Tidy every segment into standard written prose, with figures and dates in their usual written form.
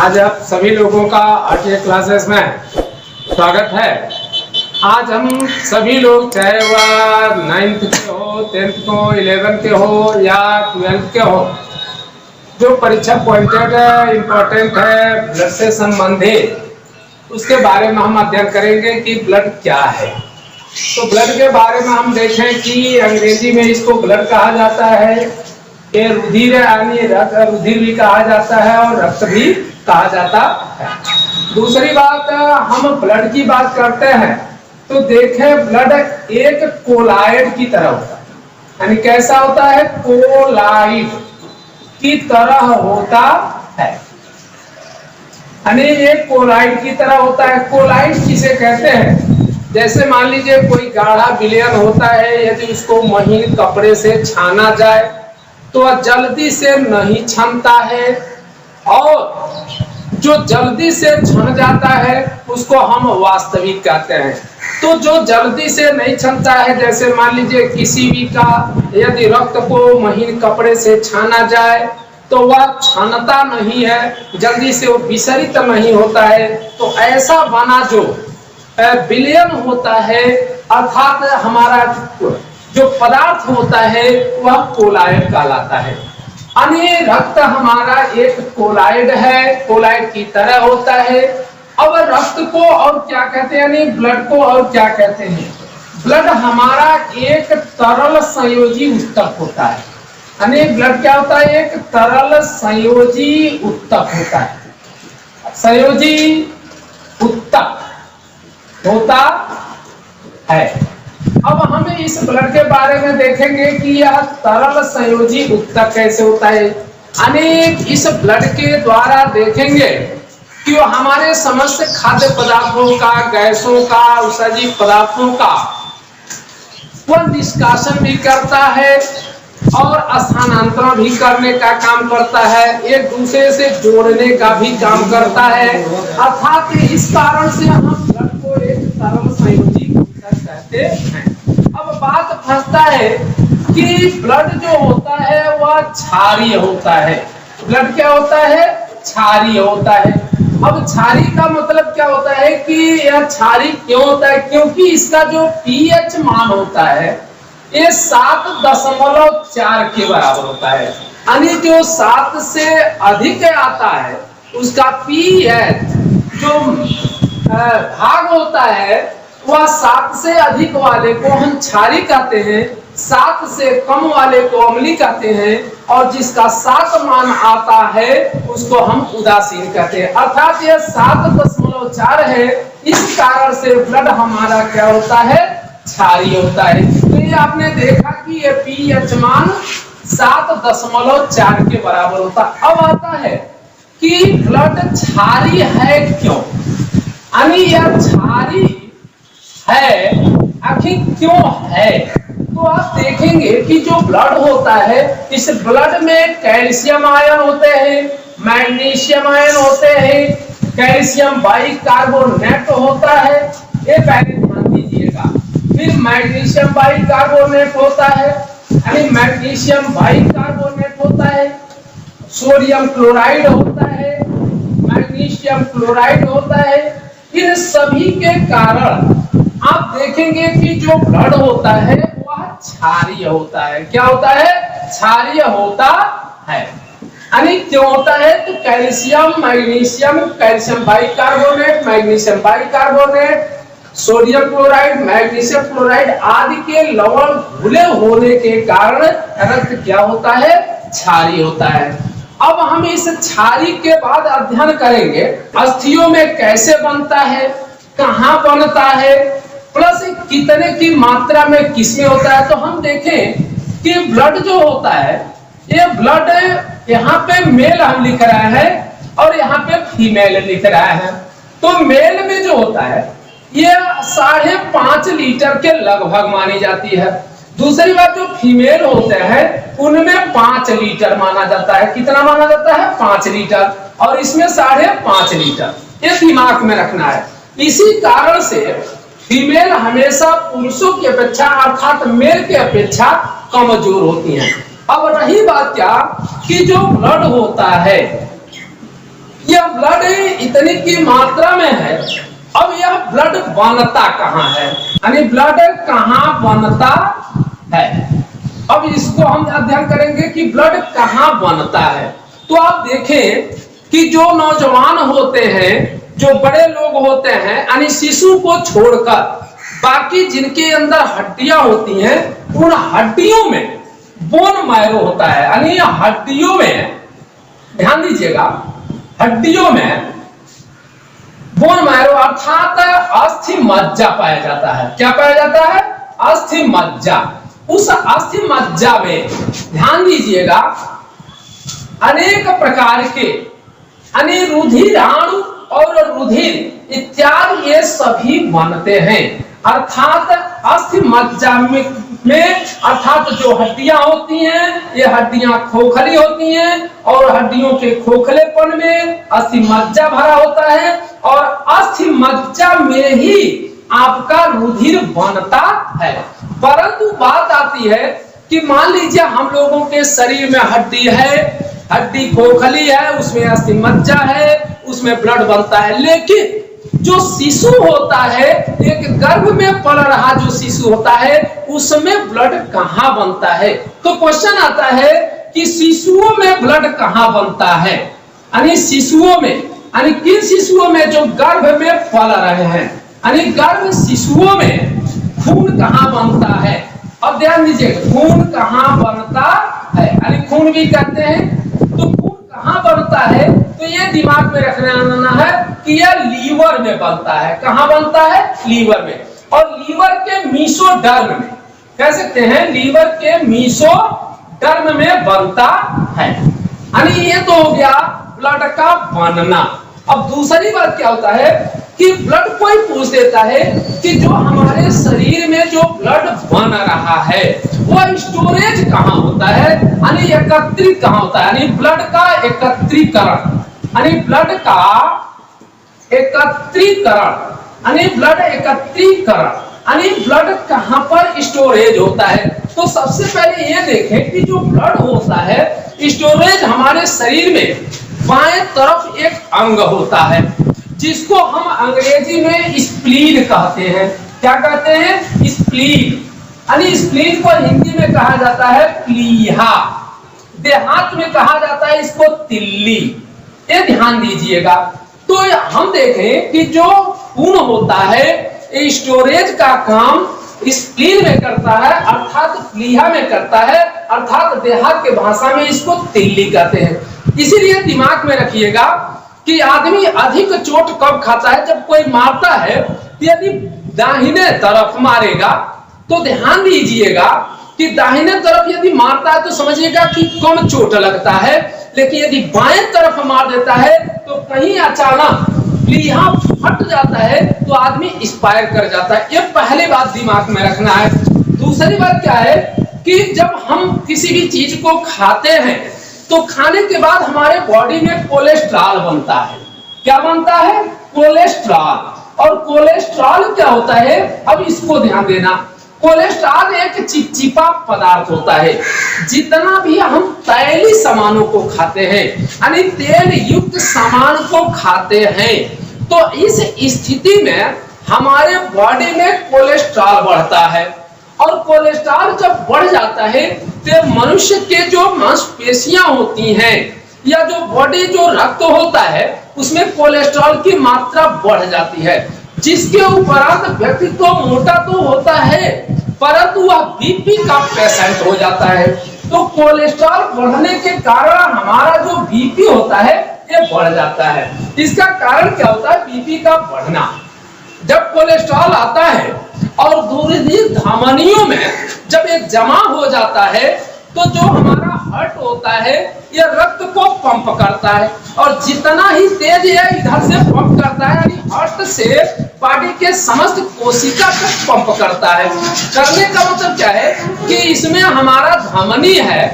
आज आप सभी लोगों का आरटीए क्लासेस में स्वागत है। आज हम सभी लोग चाहे वह 9th के हो, 10th के हो, 11th के हो या 12th के हो, जो परीक्षा पॉइंटेड इम्पोर्टेंट है ब्लड से संबंधित, उसके बारे में हम अध्ययन करेंगे कि ब्लड क्या है। तो ब्लड के बारे में हम देखें कि अंग्रेजी में इसको ब्लड कहा जाता है, ये रुधिर यानी रुधिर भी कहा जाता है और रक्त भी कहा जाता है। दूसरी बात, हम ब्लड की बात करते हैं तो देखें ब्लड एक कोलाइड की तरह होता है, यानी कैसा होता है? कोलाइड की तरह होता है, यानी एक कोलाइड की तरह होता है। कोलाइड किसे कहते हैं? जैसे मान लीजिए कोई गाढ़ा विलयन होता है, यदि उसको महीन कपड़े से छाना जाए तो वह जल्दी से नहीं छनता है, और जो जल्दी से छन जाता है उसको हम वास्तविक कहते हैं। तो जो जल्दी से नहीं छनता है, जैसे मान लीजिए किसी भी का यदि रक्त को महीन कपड़े से छाना जाए तो वह छनता नहीं है, जल्दी से वो विसरित नहीं होता है। तो ऐसा बना जो विलयन होता है, अर्थात हमारा जो पदार्थ होता है वह कोलाइड कहलाता है। यानी रक्त हमारा एक कोलाइड है, कोलाइड की तरह होता है। अब रक्त को और क्या कहते हैं, यानी ब्लड को और क्या कहते हैं? ब्लड हमारा एक तरल संयोजी ऊतक होता है। यानी ब्लड क्या होता है? एक तरल संयोजी ऊतक होता है, संयोजी ऊतक होता है। अब हम इस ब्लड के बारे में देखेंगे कि यह तरल संयोजी ऊतक कैसे होता है। यानी इस ब्लड के द्वारा देखेंगे कि वो हमारे समस्त खाद्य पदार्थों का, गैसों का, सजीव पदार्थों का वह निष्कासन भी करता है और स्थानांतरण भी करने का काम करता है, एक दूसरे से जोड़ने का भी काम करता है। अर्थात इस कारण से हम ब्लड को एक तरल संयोजी ऊतक कहते हैं। अब बात फंसता है कि ब्लड जो होता है वह क्षारीय होता है। ब्लड क्या होता है? क्षारीय होता है। अब क्षारीय का मतलब क्या होता है कि यह क्षारीय क्यों होता है? क्योंकि इसका जो पीएच मान होता है ये 7.4 के बराबर होता है। यानी जो 7 से अधिक आता है उसका पीएच जो भाग होता है वह 7 से अधिक वाले को हम क्षारीय कहते हैं, 7 से कम वाले को अम्लीय कहते हैं, और जिसका 7 मान आता है उसको हम उदासीन कहते हैं। अर्थात यह 7.4 है, इस कारण से ब्लड हमारा क्या होता है? क्षारीय होता है। तो ये आपने देखा कि ये पीएच मान 7.4 के बराबर होता। अब आता है कि ब्लड क्षारीय है क्यों, यानी यह क्षारीय है आखिर क्यों है? तो आप देखेंगे कि जो ब्लड होता है इस ब्लड में कैल्शियम आयन होते हैं, मैग्नीशियम आयन होते हैं, कैल्शियम बाइकार्बोनेट होता है, ये पहले ध्यान दीजिएगा। फिर मैग्नीशियम बाइकार्बोनेट होता है, यानी मैग्नीशियम बाइकार्बोनेट होता है, सोडियम क्लोराइड होता है, मैग्नीशियम क्लोराइड होता है। इन सभी के कारण आप देखेंगे कि जो ब्लड होता है वह क्षारीय होता है। क्या होता है? क्षारीय होता है। यानी क्यों होता है? तो calcium, magnesium, calcium bicarbonate, magnesium bicarbonate, sodium chloride, magnesium chloride आदि के लवण घुले होने के कारण रक्त क्या होता है? क्षारीय होता है। अब हम इस क्षारीय के बाद अध्ययन करेंगे अस्थियों में कैसे बनता है, कहाँ बनता है, प्लस कितने की मात्रा में किसमें होता है। तो हम देखें कि ब्लड जो होता है, ये ब्लड यहाँ पे मेल हम लिख रहा है और यहाँ पे फीमेल लिख रहा है। तो मेल में जो होता है ये 5.5 लीटर के लगभग मानी जाती है। दूसरी बात, जो फीमेल होते हैं उनमें 5 लीटर माना जाता है। कितना माना जाता है? 5 लीटर, और इसमें 5.5 लीटर। ये दिमाग में रखना है। इसी कारण से फीमेल हमेशा पुरुषों की अपेक्षा अर्थात मेल की अपेक्षा कमजोर होती हैं। अब रही बात क्या कि जो ब्लड होता है यह ब्लड इतनी की मात्रा में है, अब यह ब्लड बनता कहाँ है, यानी ब्लड कहाँ बनता है। अब इसको हम अध्ययन करेंगे कि ब्लड कहाँ बनता है। तो आप देखें कि जो नौजवान होते हैं, जो बड़े लोग होते हैं, यानी शिशु को छोड़कर बाकी जिनके अंदर हड्डियां होती हैं, उन हड्डियों में बोन मैरो होता है, यानी हड्डियों में, ध्यान दीजिएगा, हड्डियों में बोन मैरो अर्थात अस्थि मज्जा पाया जाता है। क्या पाया जाता है? अस्थि मज्जा। उस अस्थि मज्जा में ध्यान दीजिएगा अनेक प्रकार के रुधिराणु और रुधिर इत्यादि ये सभी बनते हैं। अर्थात अस्थि मज्जा में अर्थात जो हड्डियां होती हैं, ये हड्डियां खोखली होती हैं और हड्डियों के खोखलेपन में अस्थि मज्जा भरा होता है और अस्थि मज्जा में ही आपका रुधिर बनता है। परंतु बात आती है कि मान लीजिए हम लोगों के शरीर में हड्डी है, हड्डी खोखली है, उसमें अस्थि मज्जा है, उसमें ब्लड बनता है, लेकिन जो शिशु होता है, एक गर्भ में पल रहा जो शिशु होता है, उसमें ब्लड कहाँ बनता है। तो क्वेश्चन आता है कि शिशुओं में ब्लड कहाँ बनता है, यानी शिशुओं में, यानी किन शिशुओं में जो गर्भ में पल रहे हैं, यानी गर्भ शिशुओं में खून कहाँ बनता है। अब ध्यान दीजिए, खून कहाँ बनता है, यानी खून भी कहते हैं, तो खून कहाँ बनता है, तो ये दिमाग में रखना है कि यह लीवर में बनता है। कहाँ बनता है? लीवर में। और लीवर के मीसोडर्म में, कह सकते हैं लीवर के मीसोडर्म में बनता है। यानी ये तो हो गया ब्लड का बनना। अब दूसरी बात क्या होता है कि ब्लड कोई पूछ देता है कि जो हमारे शरीर में जो ब्लड बन रहा है वो स्टोरेज कहाँ होता है, यानी एकत्रित कहाँ होता है, यानी ब्लड का एकत्रीकरण, यानी ब्लड का एकत्रीकरण, यानी ब्लड एकत्रीकरण, यानी ब्लड कहाँ पर स्टोरेज होता है। तो सबसे पहले ये देखें कि जो ब्लड होता है स्टोरेज हमारे शरीर में बाएं तरफ एक अंग होता है जिसको हम अंग्रेजी में स्प्लीन कहते हैं। क्या कहते हैं? स्प्लीन। यानी स्प्लीन को हिंदी में कहा जाता है प्लीहा, देहात में कहा जाता है इसको तिल्ली। ये ध्यान दीजिएगा। तो हम देखें कि जो खून होता है स्टोरेज का काम स्प्लीन में करता है, अर्थात प्लीहा में करता है, अर्थात देहात के भाषा में इसको तिल्ली कहते हैं। इसीलिए दिमाग में रखिएगा कि आदमी अधिक चोट कब खाता है, जब कोई मारता है, यदि दाहिने तरफ मारेगा तो ध्यान दीजिएगा कि दाहिने तरफ यदि मारता है तो समझिएगा कि कम चोट लगता है, लेकिन यदि बाएं तरफ मार देता है तो कहीं अचानक प्लीहा फट जाता है तो आदमी एक्सपायर कर जाता है। ये पहली बात दिमाग में रखना है। दूसरी बात क्या है कि जब हम किसी भी चीज को खाते हैं तो खाने के बाद हमारे बॉडी में कोलेस्ट्रॉल बनता है। क्या बनता है? कोलेस्ट्रॉल। और कोलेस्ट्रॉल क्या होता है, अब इसको ध्यान देना। कोलेस्ट्रॉल एक चिपचिपा पदार्थ होता है। जितना भी हम तैलीय सामानों को खाते हैं, यानी तेल युक्त सामान को खाते हैं, तो इस स्थिति में हमारे बॉडी में कोलेस्ट्रॉल बढ़ता है। और कोलेस्ट्रॉल जब बढ़ जाता है तो मनुष्य के जो मांसपेशियां होती हैं या जो बॉडी जो रक्त होता है उसमें कोलेस्ट्रॉल की मात्रा बढ़ जाती है, जिसके उपरांत व्यक्ति तो मोटा तो होता है परंतु वह बीपी का पेशेंट हो जाता है। तो कोलेस्ट्रॉल बढ़ने के कारण हमारा जो बीपी होता है ये बढ़ जाता है। इसका कारण क्या होता है? बीपी का बढ़ना। जब कोलेस्ट्रॉल आता है और दूरदीर्घ धमनियों में जब ये जमा हो जाता है तो जो हमारा हार्ट होता है ये रक्त को पंप करता है, और जितना ही तेज ये इधर से पंप करता है, यानी हार्ट से बॉडी के समस्त कोशिका तक पंप करता है। करने का मतलब क्या है कि इसमें हमारा धमनी है,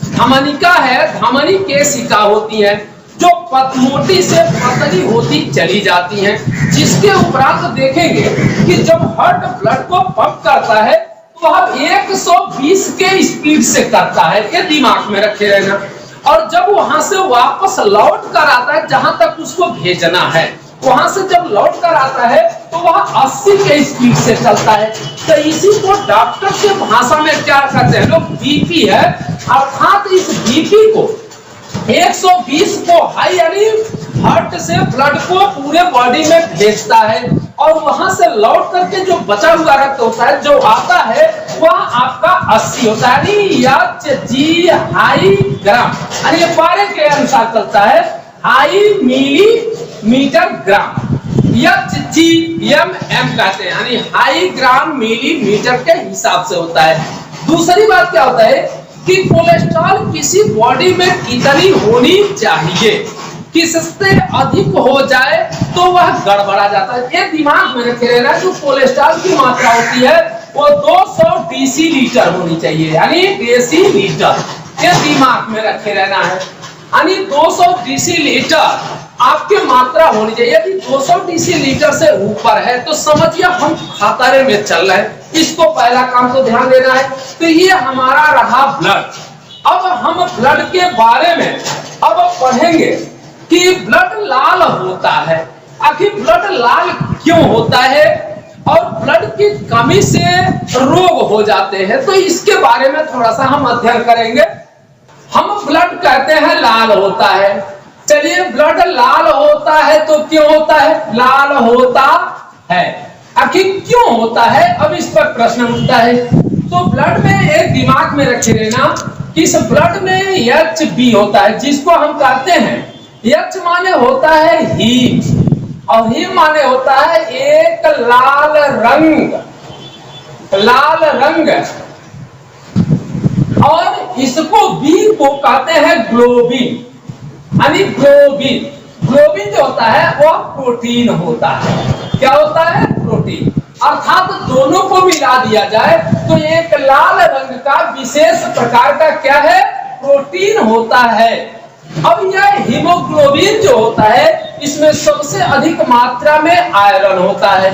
धमनिका है, धमनी केशिका होती है जो मोटी से पतली होती चली जाती हैं, जिसके उपरांत देखेंगे कि जब हार्ट ब्लड को पंप करता है तो वह 120 के स्पीड से करता है। ये दिमाग में रखे रहना। और जब वहां से वापस लौट कर आता है जहां तक उसको भेजना है, वहां से जब लौट कर आता है तो वह 80 के स्पीड से चलता है। तो इसी को डॉक्टर के भाषा में क्या कहते हैं लोग, बीपी है। अर्थात इस बीपी को 120 को हाई यानी हार्ट से ब्लड को पूरे बॉडी में भेजता है, और वहां से लौट करके जो बचा हुआ रक्त होता है जो आता है वह आपका 80 होता है, यानी हाई ग्राम, यानी ये पारे के अनुसार चलता है, हाई मिलीमीटर ग्राम, HGM कहते हैं, यानी हाई ग्राम मिलीमीटर के हिसाब से होता है। दूसरी बात क्या होता है कि कोलेस्ट्रॉल किसी बॉडी में कितनी होनी चाहिए, किससे अधिक हो जाए तो वह गड़बड़ा जाता है। ये दिमाग में रखे रहना, जो कोलेस्ट्रॉल की मात्रा होती है वो 200 डेसीलीटर होनी चाहिए, यानी डेसीलीटर, ये दिमाग में रखे रहना है, यानी 200 डेसीलीटर आपकी मात्रा होनी चाहिए। यदि 200 डेसीलीटर से ऊपर है तो समझिए हम खतरे में चल रहे हैं। इसको पहला काम तो ध्यान देना है। तो ये हमारा रहा ब्लड। अब हम ब्लड के बारे में अब पढ़ेंगे कि ब्लड लाल होता है। आखिर ब्लड लाल क्यों होता है और ब्लड की कमी से रोग हो जाते हैं, तो इसके बारे में थोड़ा सा हम अध्ययन करेंगे। हम ब्लड कहते हैं लाल होता है। चलिए, ब्लड लाल होता है तो क्यों होता है, लाल होता है, आखिर क्यों होता है, अब इस पर प्रश्न उठता है। तो ब्लड में एक दिमाग में रखे रहना कि इस ब्लड में HB होता है, जिसको हम कहते हैं, H माने होता है हीट, और हीट माने होता है एक लाल रंग, लाल रंग, और इसको B को कहते हैं ग्लोबिन, यानी ग्लोबिन। ग्लोबिन जो होता है वह प्रोटीन होता है। क्या होता है, प्रोटीन। अर्थात दोनों को मिला दिया जाए तो एक लाल रंग का विशेष प्रकार का क्या है, प्रोटीन होता है। अब यह हीमोग्लोबिन जो होता है इसमें सबसे अधिक मात्रा में आयरन होता है।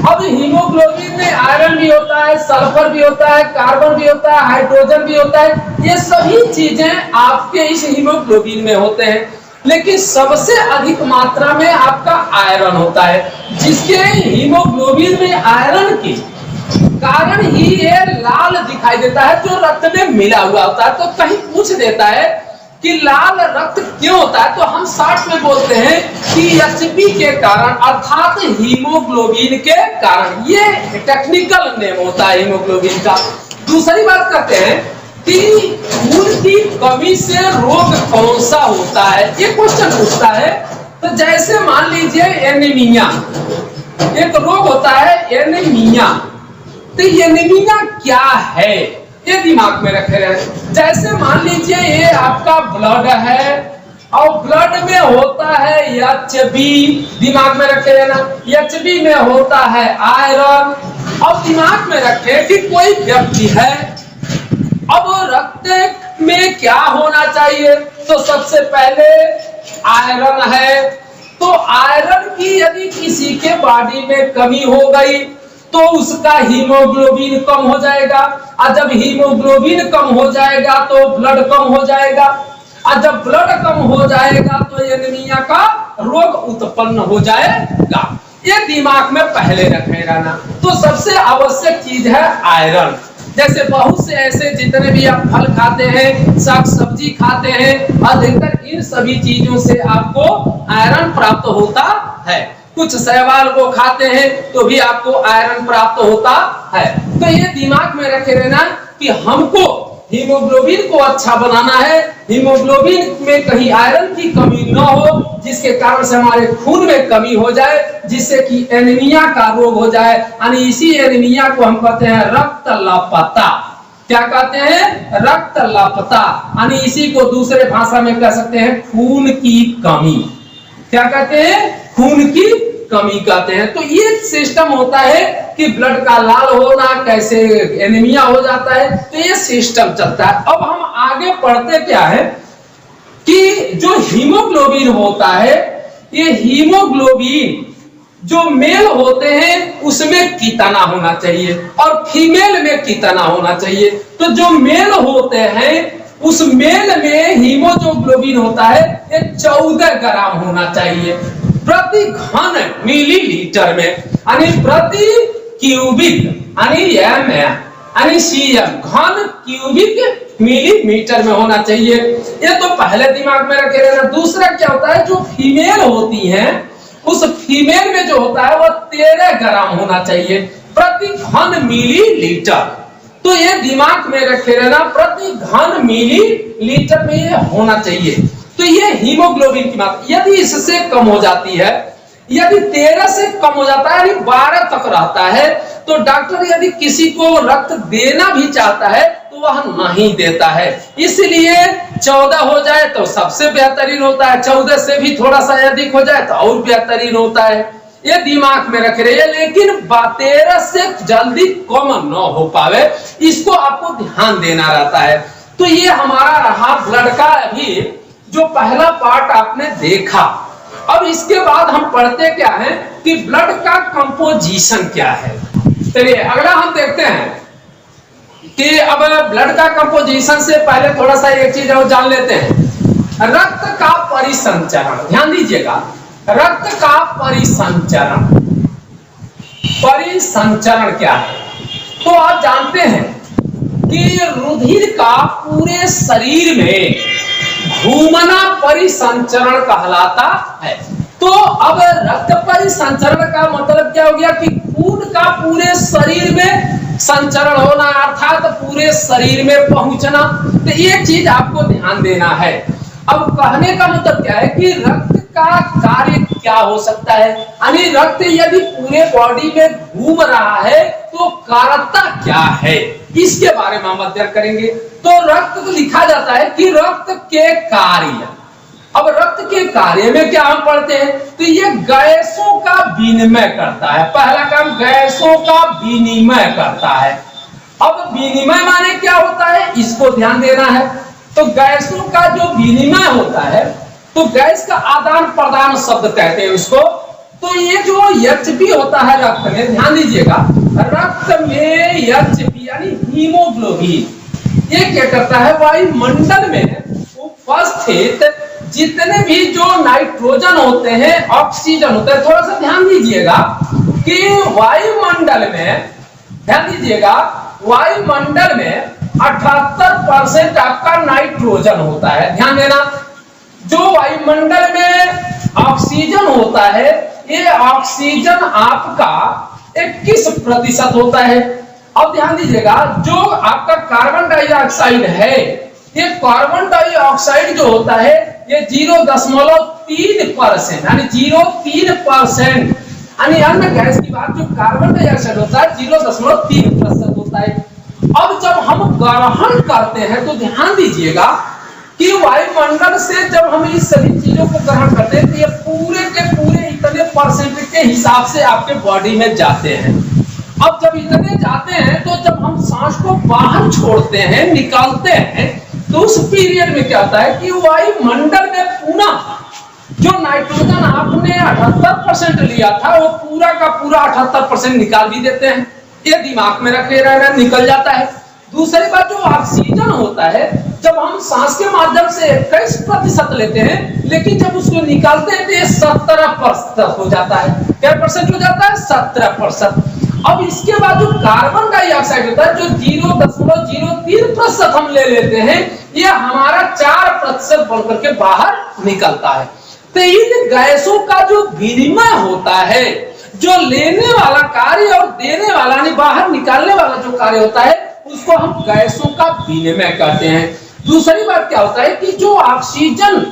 अब हीमोग्लोबिन में आयरन भी होता है, सल्फर भी होता है, कार्बन भी होता है, हाइड्रोजन भी होता है, ये सभी चीजें आपके इस हीमोग्लोबिन में होते हैं। लेकिन सबसे अधिक मात्रा में आपका आयरन होता है, जिसके हीमोग्लोबिन में आयरन की कारण ही ये लाल दिखाई देता है, जो रक्त में मिला हुआ होता है। तो कहीं पूछ देता है कि लाल रक्त क्यों होता है, तो हम शॉर्ट में बोलते हैं कि HB के कारण, अर्थात हीमोग्लोबिन के कारण। ये टेक्निकल नेम होता है हीमोग्लोबिन का। दूसरी बात करते हैं कि खून की कमी से रोग कौन सा होता है, ये क्वेश्चन पूछता है। तो जैसे मान लीजिए एनीमिया, एक रोग होता है एनीमिया। तो एनीमिया क्या है, ये दिमाग में रखे रहे। जैसे मान लीजिए ये आपका ब्लड है और ब्लड में होता है HB, दिमाग में रखे रहना, HB में होता है आयरन। अब दिमाग में रखे कि कोई व्यक्ति है, अब रक्त में क्या होना चाहिए, तो सबसे पहले आयरन है। तो आयरन की यदि किसी के बॉडी में कमी हो गई तो उसका हीमोग्लोबिन कम हो जाएगा, और जब हीमोग्लोबिन कम हो जाएगा तो ब्लड कम हो जाएगा, और जब ब्लड कम हो जाएगा तो एनीमिया का रोग उत्पन्न हो जाएगा। ये दिमाग में पहले रखे रहना। तो सबसे आवश्यक चीज है आयरन। जैसे बहुत से ऐसे जितने भी आप फल खाते हैं, साग सब्जी खाते हैं, अधिकतर इन सभी चीजों से आपको आयरन प्राप्त होता है। कुछ शैवाल को खाते हैं तो भी आपको आयरन प्राप्त होता है। तो ये दिमाग में रखे रहना कि हमको हीमोग्लोबिन को अच्छा बनाना है, हीमोग्लोबिन में कहीं आयरन की कमी न हो, जिसके कारण से हमारे खून में कमी हो जाए, जिससे कि एनीमिया का रोग हो जाए। यानी इसी एनीमिया को हम कहते हैं रक्तलापता। क्या कहते हैं, रक्तलापता। यानी इसी को दूसरे भाषा में कह सकते हैं खून की कमी। क्या कहते हैं, खून की कमी कहते हैं। तो ये सिस्टम होता है कि ब्लड का लाल होना, कैसे एनीमिया हो जाता है, तो ये सिस्टम चलता है। अब हम आगे पढ़ते क्या है कि जो हीमोग्लोबिन होता है, ये हीमोग्लोबिन जो मेल होते हैं उसमें कितना होना चाहिए और फीमेल में कितना होना चाहिए। तो जो मेल होते हैं उस मेल में हीमोग्लोबिन होता है ये 14 ग्राम होना चाहिए प्रति घन मिलीलीटर में, यानी प्रति क्यूबिक यानी सीएम घन क्यूबिक मिलीमीटर में होना चाहिए। ये तो पहले दिमाग में रखे रहना। दूसरा क्या होता है, जो फीमेल होती हैं उस फीमेल में जो होता है वो 13 ग्राम होना चाहिए प्रति घन मिलीलीटर। तो ये दिमाग में रखे रहना, प्रति घन मिलीलीटर में ये होना चाहिए। तो ये हीमोग्लोबिन की मात्रा यदि इससे कम हो जाती है, यदि 13 से कम हो जाता है यानी 12 तक रहता है, तो डॉक्टर यदि किसी को रक्त देना भी चाहता है तो वह नहीं देता है। इसलिए 14 हो जाए तो सबसे बेहतरीन होता है, 14 से भी थोड़ा सा अधिक हो जाए तो और बेहतरीन होता है। ये दिमाग में रख रहे हैं, लेकिन 13 से जल्दी कम न हो पावे, इसको आपको ध्यान देना रहता है। तो ये हमारा रहा ब्लड का अभी जो पहला पार्ट आपने देखा। अब इसके बाद हम पढ़ते क्या है कि ब्लड का कंपोजिशन क्या है। चलिए अगला हम देखते हैं कि अब ब्लड का कंपोजिशन से पहले थोड़ा सा एक चीज और जान लेते हैं, रक्त का परिसंचरण। ध्यान दीजिएगा, रक्त का परिसंचरण क्या है। तो आप जानते हैं कि रुधिर का पूरे शरीर में घूमना परिसंचरण कहलाता है। तो अब रक्त परिसंचरण का मतलब क्या हो गया कि खून का पूरे शरीर में संचरण होना, अर्थात पूरे शरीर में पहुंचना। तो ये चीज आपको ध्यान देना है। अब कहने का मतलब क्या है कि रक्त का कार्य क्या हो सकता है, यानी रक्त यदि पूरे बॉडी में घूम रहा है तो कारकता क्या है, इसके बारे में हम अध्ययन करेंगे। तो रक्त को लिखा जाता है कि रक्त के कार्य। अब रक्त के कार्य में क्या हम पढ़ते हैं, तो ये गैसों का विनिमय करता है। पहला काम गैसों का विनिमय करता है। अब विनिमय माने क्या होता है, इसको ध्यान देना है। तो गैसों का जो विनिमय होता है, तो गैस का आदान प्रदान शब्द कहते हैं उसको। तो ये जो Hb होता है रक्त में, ध्यान दीजिएगा, रक्त में Hb यानी हीमोग्लोबिन ये क्या करता है, वायुमंडल में उपस्थित जितने भी जो नाइट्रोजन होते हैं, ऑक्सीजन होता है, थोड़ा सा ध्यान दीजिएगा कि वायुमंडल में, ध्यान दीजिएगा वायुमंडल में 78% आपका नाइट्रोजन होता है। ध्यान देना, जो वायुमंडल में ऑक्सीजन होता है ये ऑक्सीजन आपका 21% होता है। अब ध्यान दीजिएगा, जो आपका कार्बन डाइऑक्साइड है, ये कार्बन डाइऑक्साइड जो होता है ये 0.3% यानी 0.3%, यानी अन्य गैस की बात जो कार्बन डाइऑक्साइड होता है 0.3% होता है। अब जब हम ग्रहण करते हैं तो ध्यान दीजिएगा कि वायुमंडल से जब हम इस सभी चीजों को ग्रहण करते हैं तो ये पूरे के पूरे इतने परसेंट के हिसाब से आपके बॉडी में जाते हैं। अब जब इतने जाते हैं तो जब हम सांस को बाहर छोड़ते हैं, निकालते हैं, तो उस पीरियड में क्या होता है कि वायुमंडल में पुनः जो नाइट्रोजन आपने 78% लिया था वो पूरा का पूरा 78% निकाल भी देते हैं। ये दिमाग में रखे रहना, निकल जाता है। दूसरी बात जो ऑक्सीजन होता है, जब हम सांस के माध्यम से 21% लेते हैं, लेकिन जब उसको निकालते हैं तो ये 17% हो जाता है। क्या परसेंट हो जाता है, 17%। अब इसके बाद जो कार्बन डाइऑक्साइड होता है जो 0.03% हम ले लेते हैं, ये हमारा 4% बनकर के बाहर निकलता है। तो इन गैसों का जो विनिमय होता है, जो लेने वाला कार्य और देने वाला यानी बाहर निकालने वाला जो कार्य होता है, उसको हम गैसों का विनिमय कहते हैं। दूसरी बात क्या होता है कि जो ऑक्सीजन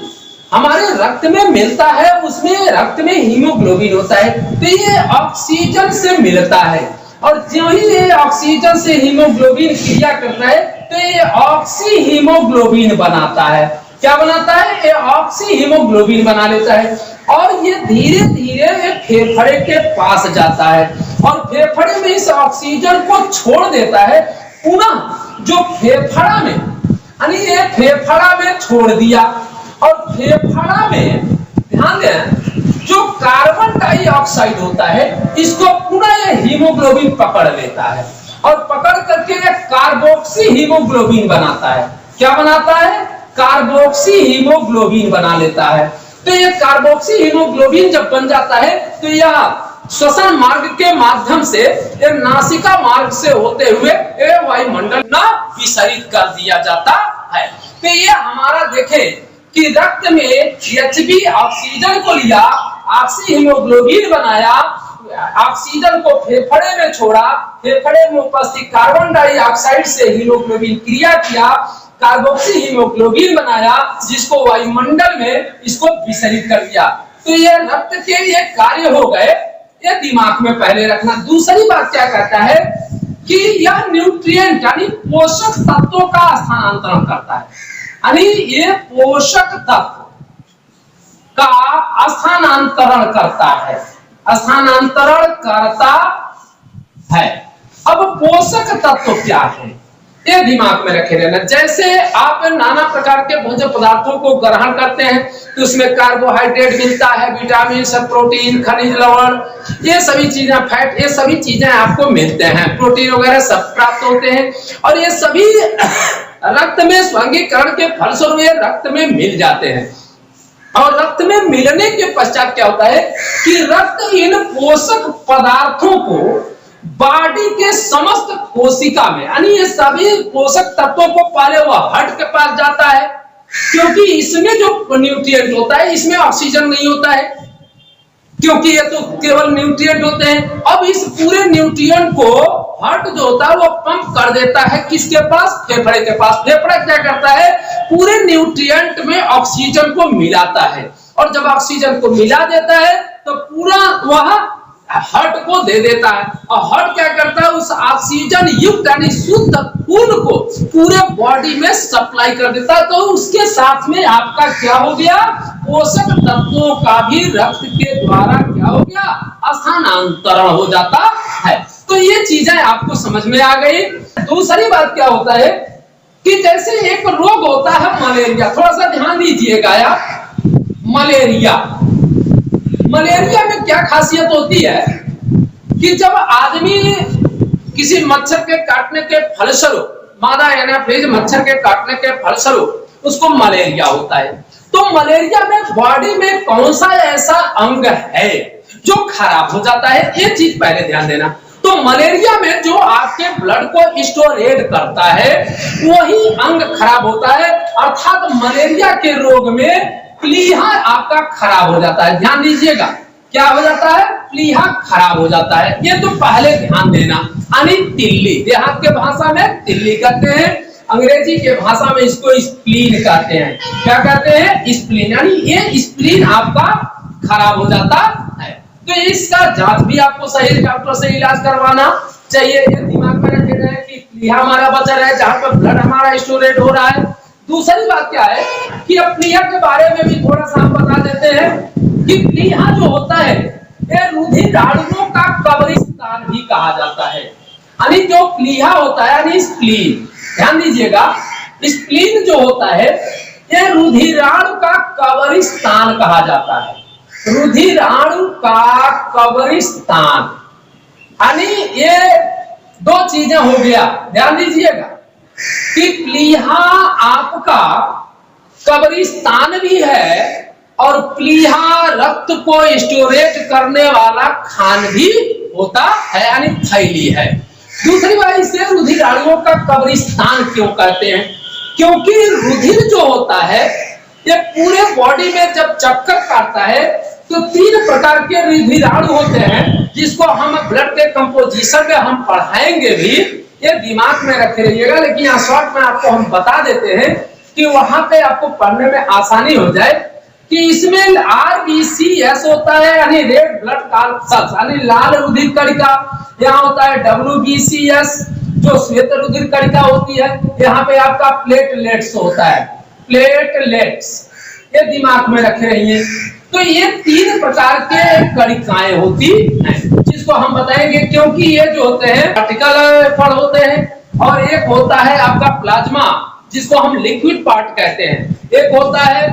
हमारे रक्त में मिलता है उसमें रक्त में हीमोग्लोबिन होता है, तो ये ऑक्सीजन से मिलता है, और जो ही ये ऑक्सीजन से हीमोग्लोबिन क्रिया करता है तो ये ऑक्सी हीमोग्लोबिन बनाता है। क्या बनाता है, ये ऑक्सी हीमोग्लोबिन बना लेता है, और ये धीरे धीरे फेफड़े के पास जाता है और फेफड़े में इस ऑक्सीजन को छोड़ देता है। पुनः जो फेफड़ा में, यानी ये फेफड़ा में छोड़ दिया, और फेफड़ा में ध्यान दें जो कार्बन डाइऑक्साइड होता है इसको पुनः ये हीमोग्लोबिन पकड़ लेता है और पकड़ करके ये कार्बोक्सी हीमोग्लोबिन बनाता है। क्या बनाता है? कार्बोक्सी हीमोग्लोबिन बना लेता है। तो ये कार्बोक्सी हीमोग्लोबिन जब बन जाता है तो यह श्वसन मार्ग के माध्यम से ये नासिका मार्ग से होते हुए वायुमंडल में विसरित कर दिया जाता है। तो ये हमारा देखे कि रक्त में एचबी ऑक्सीजन को लिया, ऑक्सी हीमोग्लोबिन बनाया, ऑक्सीजन को फेफड़े में छोड़ा, फेफड़े में उपस्थित कार्बन डाइऑक्साइड से हीमोग्लोबिन क्रिया किया, कार्बोक्सी हीमोग्लोबिन बनाया, जिसको वायुमंडल में इसको विसरित कर दिया। तो ये रक्त के ये कार्य हो गए, ये दिमाग में पहले रखना। दूसरी बात क्या कहता है कि यह न्यूट्रिएंट यानी पोषक तत्वों का स्थानांतरण करता है, यानी ये पोषक तत्व का स्थानांतरण करता है, स्थानांतरण करता है। अब पोषक तत्व क्या है ये दिमाग में रखे रहना। जैसे आप नाना प्रकार के भोज्य पदार्थों को ग्रहण करते हैं तो उसमें कार्बोहाइड्रेट मिलता है, विटामिन, प्रोटीन, खनिज लवण, ये सभी चीजें, फैट, ये सभी चीजें आपको मिलते हैं, प्रोटीन वगैरह सब प्राप्त होते हैं और ये सभी रक्त में स्वांगीकरण के फलस्वरूप रक्त में मिल जाते हैं। और रक्त में मिलने के पश्चात क्या होता है कि रक्त इन पोषक पदार्थों को बॉडी के समस्त कोशिका में, यानी ये सभी पोषक तत्वों को पहले वह हार्ट के पास जाता है, क्योंकि इसमें जो न्यूट्रिएंट होता है इसमें ऑक्सीजन नहीं होता है, क्योंकि ये तो केवल न्यूट्रिएंट होते हैं। अब इस पूरे न्यूट्रिएंट को हार्ट जो होता है वो पंप कर देता है किसके पास? फेफड़े के पास। फेफड़ा क्या करता है? पूरे न्यूट्रिएंट में ऑक्सीजन को मिलाता है और जब ऑक्सीजन को मिला देता है तो पूरा वह हार्ट को दे देता है और हार्ट क्या करता है? उस ऑक्सीजन युक्त यानी शुद्ध खून को पूरे बॉडी में सप्लाई कर देता है। तो उसके साथ में आपका क्या हो गया? पोषक तत्वों का भी रक्त के द्वारा क्या हो गया? स्थानांतरण हो जाता है। तो ये चीजें आपको समझ में आ गई। दूसरी बात क्या होता है कि जैसे एक रोग होता है मलेरिया, थोड़ा सा ध्यान दीजिएगा यार। मलेरिया में क्या खासियत होती है कि जब आदमी किसी मच्छर के काटने के फलस्वरूप, मादा एनाफिलीज मच्छर के काटने के फलस्वरूप उसको मलेरिया होता है। तो मलेरिया में बॉडी में कौन सा ऐसा अंग है जो खराब हो जाता है? ये चीज पहले ध्यान देना। तो मलेरिया में जो आपके ब्लड को स्टोरेज करता है वही अंग खराब होता है, अर्थात मलेरिया के रोग में प्लीहा आपका खराब हो जाता है। ध्यान दीजिएगा, क्या हो जाता है? प्लीहा खराब हो जाता है। ये तो पहले ध्यान देना। यानी तिल्ली, देहात के भाषा में तिल्ली कहते हैं, अंग्रेजी के भाषा में इसको स्प्लीन कहते हैं। क्या कहते हैं? स्प्लीन। यानी ये स्प्लीन आपका खराब हो जाता है। तो इसका जांच भी आपको सही डॉक्टर से इलाज करवाना चाहिए। ये दिमाग में रखना है कि प्लीहा हमारा बचा है, जहां पर ब्लड हमारा स्टोरेज हो रहा है। दूसरी बात क्या है कि अब प्लीहा के बारे में भी थोड़ा सा हम बता देते हैं कि प्लीहा जो होता है ये रुधिराणुओं का कब्रिस्तान भी कहा जाता है। यानी जो प्लीहा होता है यानी स्प्लीन, ध्यान दीजिएगा, स्प्लीन जो होता है ये रुधिराणु का कब्रिस्तान कहा जाता है। रुधिराणु का कब्रिस्तान, यानी ये दो चीजें हो गया। ध्यान दीजिएगा कि प्लीहा आपका कब्रिस्तान भी है और प्लीहा रक्त को स्टोरेज करने वाला खान भी होता है, यानी थैली है। दूसरी बात, इसे रुधिराणुओं का कब्रिस्तान क्यों कहते हैं? क्योंकि रुधिर जो होता है ये पूरे बॉडी में जब चक्कर काटता है तो 3 प्रकार के रुधिराणु होते हैं, जिसको हम ब्लड के कंपोजिशन में हम पढ़ाएंगे भी, ये दिमाग में रखे रहिएगा। लेकिन यहाँ शॉर्ट में आपको हम बता देते हैं कि वहां पे आपको पढ़ने में आसानी हो जाए कि इसमें RBCS होता है यानी रेड ब्लड सेल्स यानी लाल रुधिर कणिका, यहाँ होता है WBCS जो श्वेत रुधिर कणिका होती है, यहाँ पे आपका प्लेटलेट्स होता है, प्लेटलेट्स, ये दिमाग में रखे रहिए। तो ये 3 प्रकार के कणिकाएं होती हैं, जिसको हम बताएंगे, क्योंकि ये जो होते हैं पार्टिकल फल होते हैं और एक होता है आपका प्लाज्मा जिसको हम लिक्विड पार्ट कहते हैं, एक होता है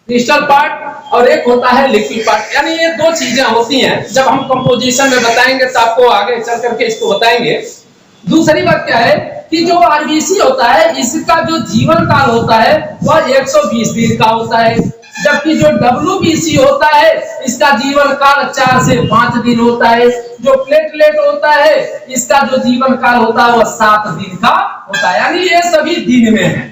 क्रिस्टल पार्ट और एक होता है लिक्विड पार्ट। यानी ये 2 चीजें होती हैं। जब हम कंपोजिशन में बताएंगे तो आपको आगे चल करके इसको बताएंगे। दूसरी बात क्या है कि जो आरबीसी होता है इसका जो जीवन काल होता है वह 120 दिन का होता है, जबकि जो डब्ल्यूबीसी होता है इसका जीवन काल 4 से 5 दिन होता है। जो प्लेटलेट होता है इसका जो जीवन काल होता है वह 7 दिन का होता है, यानी ये सभी दिन में है।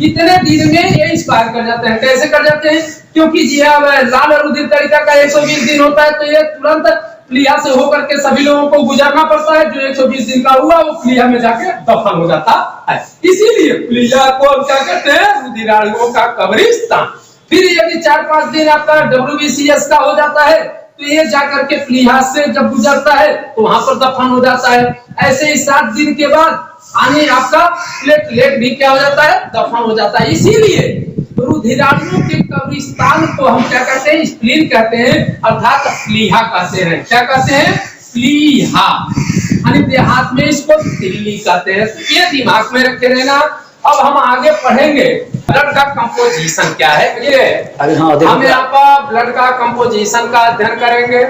इतने दिन में ये एक्सपायर कर जाते हैं। कैसे कर जाते हैं? क्योंकि जी लाल रुधिर कणिका का 120 दिन होता है, तो ये तुरंत प्लीहा से होकर के सभी लोगों को गुजरना पड़ता है। जो 120 दिन का हुआ वो प्लीहा में जाके दफन हो जाता है। इसीलिए प्लीहा को हम क्या कहते हैं? रुधिराणुओं का कब्रिस्तान। फिर यदि 4-5 दिन आपका डब्ल्यूबीसीएस का हो जाता है तो ये जाकर के प्लीहा से जब गुजरता है तो वहां पर दफन हो जाता है। ऐसे ही 7 दिन के बाद आने आपका प्लेटलेट भी क्या हो जाता है? दफन हो जाता है। इसीलिए रुधिराणुओं के कब्रिस्तान को हम क्या कहते हैं? स्प्लीन कहते हैं, अर्थात प्लीहा कहते हैं। क्या कहते हैं? प्लीहा। यानी देहात में इसको तिल्ली कहते हैं। तो ये दिमाग में रखे रहना। अब हम आगे पढ़ेंगे ब्लड का कंपोजिशन क्या है। ये हम यहाँ पर ब्लड का कंपोजिशन का अध्ययन करेंगे,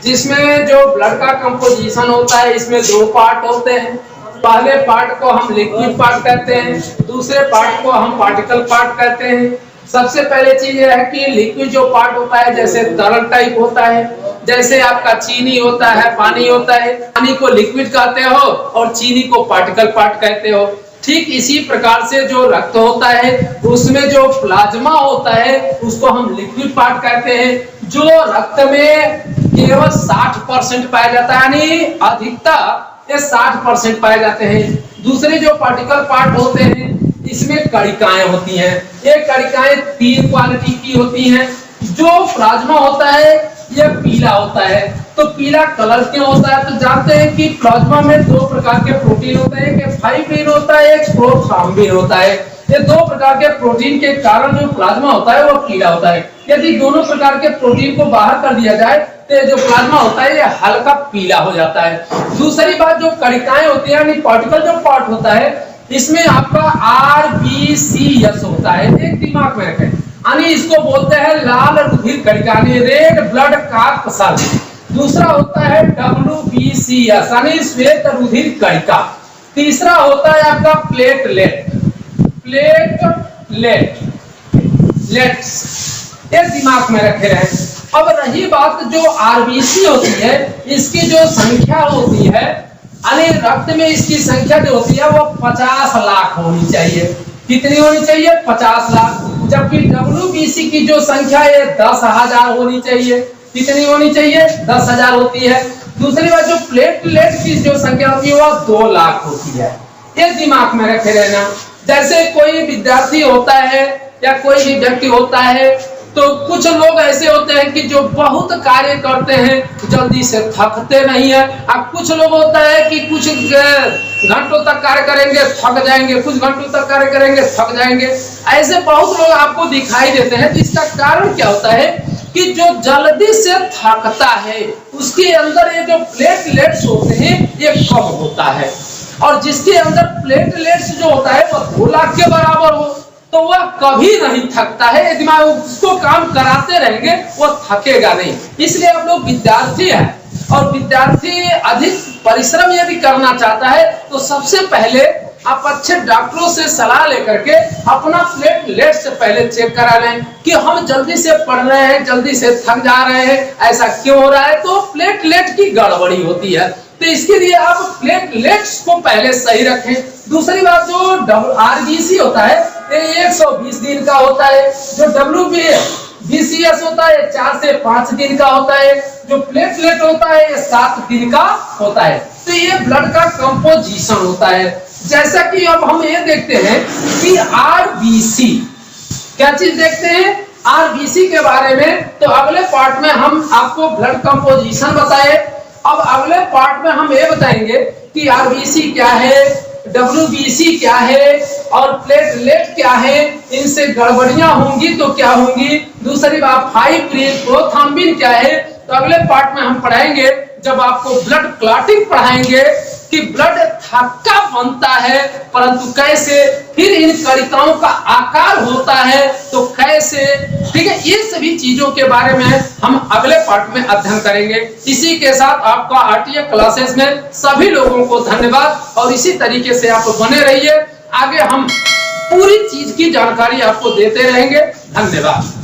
जिसमें जो ब्लड का कंपोजिशन होता है इसमें 2 पार्ट होते हैं। पहले पार्ट को हम लिक्विड पार्ट कहते हैं, दूसरे पार्ट को हम पार्टिकल पार्ट कहते हैं। सबसे पहले चीज यह है कि लिक्विड जो पार्ट होता है जैसे तरल टाइप होता है, जैसे आपका चीनी होता है, पानी होता है। पानी को लिक्विड कहते हो और चीनी को पार्टिकल पार्ट कहते हो। ठीक इसी प्रकार से जो रक्त होता है उसमें जो प्लाज्मा होता है उसको हम लिक्विड पार्ट कहते हैं। जो रक्त में केवल 60% पाया जाता है, यानी अधिकता ये 60% पाए जाते हैं। दूसरे जो पार्टिकल पार्ट होते हैं इसमें कणिकाएं होती हैं। ये कणिकाएं 3 क्वालिटी की होती हैं। जो प्लाज्मा होता है ये पीला होता है। तो पीला कलर क्यों होता है? तो जानते हैं कि प्लाज्मा में 2 प्रकार के प्रोटीन होते हैं, एक फाइब्रिन होता है, एक प्रोथ्रोम्बिन होता है। ये 2 प्रकार के प्रोटीन के कारण जो प्लाज्मा होता है वो पीला होता है। यदि दोनों प्रकार के प्रोटीन को बाहर कर दिया जाए तो जो प्लाज्मा होता है ये हल्का पीला हो जाता है। दूसरी बात, जो कणिकाएं होती है यानी पार्टिकल जो पार्ट होता है इसमें आपका आरबीसीएस होता है। एक दिमाग में रखें, यानी इसको बोलते हैं लाल रुधिर कणिका, रेड ब्लड कॉर्पस्कल। दूसरा होता है डब्ल्यूबीसीएस यानी श्वेत रुधिर कणिका। तीसरा होता है आपका प्लेटलेट। ये दिमाग में रखे रहे। अब रही बात जो आरबीसी होती है इसकी जो संख्या होती है, यानी रक्त में इसकी संख्या जो होती है वो 50 लाख होनी चाहिए। कितनी होनी चाहिए? 50 लाख। जबकि डब्ल्यूबीसी की जो संख्या है 10,000 होनी चाहिए। कितनी होनी चाहिए? 10,000 होती है। दूसरी बात, जो प्लेटलेट की जो संख्या होती है वह 2 लाख होती है। ये दिमाग में रखे रहना। जैसे कोई विद्यार्थी होता है या कोई भी व्यक्ति होता है तो कुछ लोग ऐसे होते हैं कि जो बहुत कार्य करते हैं जल्दी से थकते नहीं है। अब कुछ लोग होता है कि कुछ घंटों तक कार्य करेंगे थक जाएंगे, कुछ घंटों तक कार्य करेंगे थक जाएंगे। ऐसे बहुत लोग आपको दिखाई देते हैं। तो इसका कारण क्या होता है कि जो जल्दी से थकता है उसके अंदर ये जो प्लेटलेट्स होते हैं ये कम होता है, और जिसके अंदर प्लेटलेट्स जो होता है वो 2 लाख के बराबर हो तो वह कभी नहीं थकता है। यदि मैं उसको काम कराते रहेंगे वो थकेगा नहीं। इसलिए आप लोग विद्यार्थी हैं और विद्यार्थी अधिक परिश्रम यदि करना चाहता है तो सबसे पहले आप अच्छे डॉक्टरों से सलाह लेकर के अपना प्लेटलेट से पहले चेक करा लें कि हम जल्दी से पढ़ रहे हैं, जल्दी से थक जा रहे हैं, ऐसा क्यों हो रहा है? तो प्लेटलेट की गड़बड़ी होती है। तो इसके लिए आप प्लेटलेट्स को पहले सही रखें। दूसरी बात, जो आरबीसी होता है ये 120 दिन का होता है। जो डब्ल्यूबीसीएस होता है 4 से 5 दिन का होता है। जो प्लेटलेट होता है ये 7 दिन का होता है। तो ये ब्लड का कंपोजिशन होता है। जैसा कि अब हम ये देखते हैं कि आरबीसी क्या चीज देखते हैं आरबीसी के बारे में। तो अगले पार्ट में हम आपको ब्लड कंपोजिशन बताए। अब अगले पार्ट में हम ये बताएंगे कि आरबीसी क्या है, डब्ल्यूबीसी क्या है और प्लेटलेट क्या है। इनसे गड़बड़ियां होंगी तो क्या होंगी। दूसरी बात, फाइब्रिन प्रोथ्रोम्बिन क्या है। तो अगले पार्ट में हम पढ़ाएंगे जब आपको ब्लड क्लॉटिंग पढ़ाएंगे कि ब्लड थक्का बनता है, परंतु कैसे फिर इन कणिकाओं का आकार होता है तो कैसे, ठीक है, ये सभी चीजों के बारे में हम अगले पार्ट में अध्ययन करेंगे। इसी के साथ आपका आरटीए क्लासेस में सभी लोगों को धन्यवाद और इसी तरीके से आप बने रहिए। आगे हम पूरी चीज की जानकारी आपको देते रहेंगे। धन्यवाद।